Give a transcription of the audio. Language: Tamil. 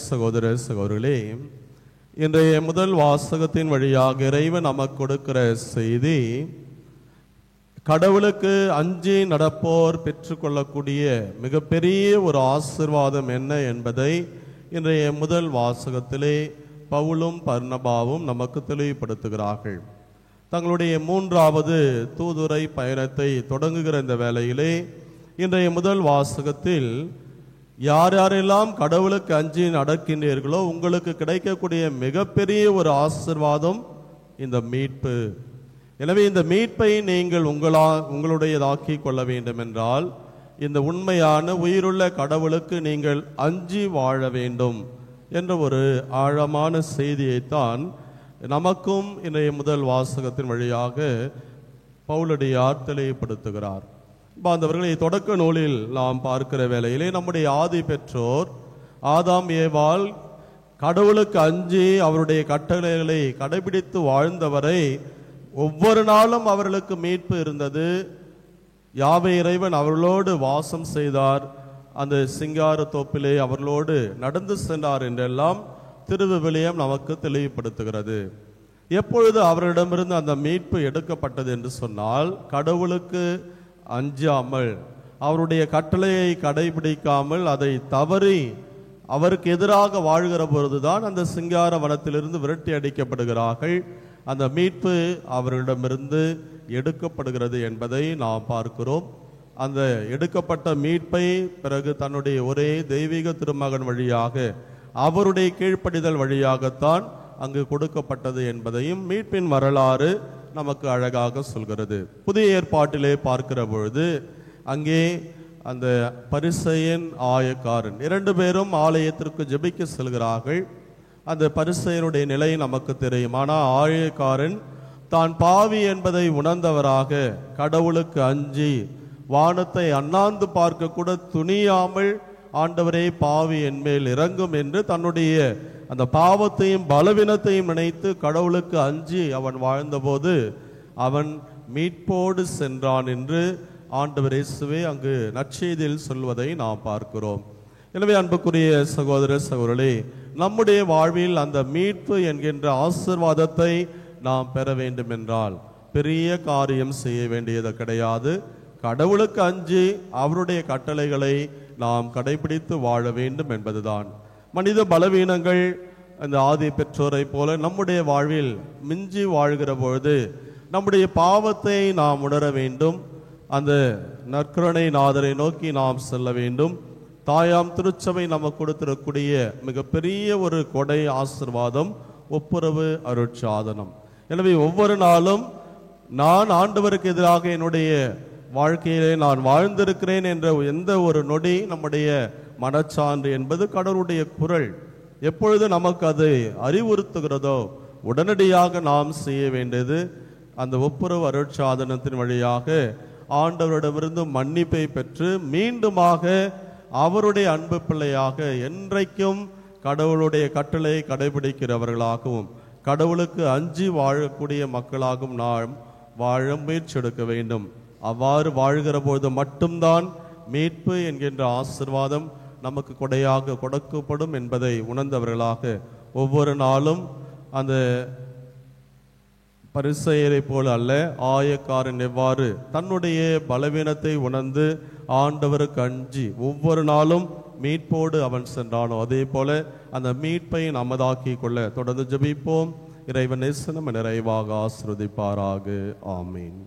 சகோதர சகோதரிகளே, இன்றைய முதல் வாசகத்தின் வழியாக இறைவன் நமக்கு கொடுக்கிற செய்தி, கடவுளுக்கு அஞ்சி நடப்போர் பெற்றுக்கொள்ளக்கூடிய மிகப்பெரிய ஒரு ஆசீர்வாதம் என்ன என்பதை இன்றைய முதல் வாசகத்திலே பவுலும் பர்னபாவும் நமக்கு தெளிவுபடுத்துகிறார்கள். தங்களுடைய 3வது தூதுரை பயணத்தை தொடங்குகிற இந்த வேளையிலே இன்றைய முதல் வாசகத்தில் யார் யாரெல்லாம் கடவுளுக்கு அஞ்சி நடக்கின்றீர்களோ உங்களுக்கு கிடைக்கக்கூடிய மிகப்பெரிய ஒரு ஆசீர்வாதம் இந்த மீட்பு. எனவே இந்த மீட்பை நீங்கள் உங்களுடையதாக்கி கொள்ள வேண்டும் என்றால் இந்த உண்மையான உயிருள்ள கடவுளுக்கு நீங்கள் அஞ்சி வாழ வேண்டும் என்ற ஒரு ஆழமான செய்தியைத்தான் நமக்கும் இன்றைய முதல் வாசகத்தின் வழியாக பவுலடியார் தெளிவுபடுத்துகிறார். பாந்தவர்களை தொடக்க நூலில் நாம் பார்க்கிற வேளையிலே நம்முடைய ஆதி பெற்றோர் ஆதாம் ஏவாள் கடவுளுக்கு அஞ்சி அவருடைய கட்டளைகளை கடைபிடித்து வாழ்ந்தவரை ஒவ்வொரு நாளும் அவர்களுக்கு மீட்பு இருந்தது. யாவே இறைவன் அவர்களோடு வாசம் செய்தார், அந்த சிங்கார தோப்பிலே அவர்களோடு நடந்து சென்றார் என்றெல்லாம் திருவிவிலியம் நமக்கு தெளிவுபடுத்துகிறது. எப்பொழுது அவரிடமிருந்து அந்த மீட்பு எடுக்கப்பட்டது என்று சொன்னால், கடவுளுக்கு அஞ்சாமல் அவருடைய கட்டளையை கடைபிடிக்காமல் அதை தவறி அவருக்கு எதிராக வாழ்கிற பொழுதுதான் அந்த சிங்கார வனத்திலிருந்து விரட்டி அடிக்கப்படுகிறார்கள். அந்த மீட்பு அவர்களிடமிருந்து எடுக்கப்படுகிறது என்பதை நாம் பார்க்கிறோம். அந்த எடுக்கப்பட்ட மீட்பை பிறகு தன்னுடைய ஒரே தெய்வீக திருமகன் வழியாக அவருடைய கீழ்ப்படிதல் வழியாகத்தான் அங்கு கொடுக்கப்பட்டது என்பதையும் மீட்பின் வரலாறு நமக்கு அழகாக சொல்கிறது. புதிய ஏற்பாட்டிலே பார்க்கிற பொழுது அங்கே அந்த பரிசேயன் ஆயக்காரன் 2 பேரும் ஆலயத்திற்கு ஜெபிக்க செல்கிறார்கள். அந்த பரிசேயனுடைய நிலை நமக்கு தெரியும். ஆனால் ஆயக்காரன் தான் பாவி என்பதை உணர்ந்தவராக கடவுளுக்கு அஞ்சி வானத்தை அண்ணாந்து பார்க்க கூட துணியாமல், ஆண்டவரே பாவி என்மேல் இறங்கும் என்று தன்னுடைய அந்த பாவத்தையும் பலவீனத்தையும் நினைத்து கடவுளுக்கு அஞ்சி அவன் வாழ்ந்தபோது அவன் மீட்போடு சென்றான் என்று ஆண்டவர் இயேசுவே அங்கு நற்செய்தியில் சொல்வதை நாம் பார்க்கிறோம். எனவே அன்புக்குரிய சகோதர சகோதரர்களே, நம்முடைய வாழ்வில் அந்த மீட்பு என்கின்ற ஆசீர்வாதத்தை நாம் பெற வேண்டும் என்றால் பெரிய காரியம் செய்ய வேண்டியது கிடையாது. கடவுளுக்கு அஞ்சி அவருடைய கட்டளைகளை நாம் கடைபிடித்து வாழ வேண்டும் என்பதுதான். மனித பலவீனங்கள் அந்த ஆதி பெற்றோரை போல நம்முடைய வாழ்வில் மிஞ்சி வாழ்கிற பொழுது நம்முடைய பாவத்தை நாம் உணர வேண்டும். அந்த நற்கருணை நாதரை நோக்கி நாம் செல்ல வேண்டும். தாயாம் திருச்சபை நமக்கு கொடுத்திருக்கக்கூடிய மிகப்பெரிய ஒரு கொடை ஆசீர்வாதம் ஒப்புரவு அருட்சாதனம். எனவே ஒவ்வொரு நாளும் நான் ஆண்டவருக்கு எதிராக என்னுடைய வாழ்க்கையிலே நான் வாழ்ந்திருக்கிறேன் என்ற எந்த ஒரு நொடி நம்முடைய மனச்சான்று என்பது கடவுளுடைய குரல். எப்பொழுது நமக்கு அது அறிவுறுத்துகிறதோ உடனடியாக நாம் செய்ய வேண்டியது அந்த ஒப்புரவு அருட்சாதனத்தின் வழியாக ஆண்டவரிடமிருந்து மன்னிப்பை பெற்று மீண்டுமாக அவருடைய அன்பு பிள்ளையாக என்றைக்கும் கடவுளுடைய கட்டளை கடைபிடிக்கிறவர்களாகவும் கடவுளுக்கு அஞ்சி வாழக்கூடிய மக்களாகவும் நாம் வாழ முயற்சி எடுக்க வேண்டும். அவ்வாறு வாழ்கிற பொழுது மட்டும்தான் மீட்பு என்கின்ற ஆசீர்வாதம் நமக்கு கொடையாக கொடுக்கப்படும் என்பதை உணர்ந்தவர்களாக ஒவ்வொரு நாளும் அந்த பரிசேயரை போல அல்ல, ஆயக்காரன் எவ்வாறு தன்னுடைய பலவீனத்தை உணர்ந்து ஆண்டவருக்கு அஞ்சி ஒவ்வொரு நாளும் மீட்போடு அவன் சென்றானோ அதே போல அந்த மீட்பை நமதாக்கி கொள்ள தொடர்ந்து ஜெபிப்போம். இறைவன் நேசனம் நிறைவாக ஆசீர்வதிப்பாராக. ஆமீன்.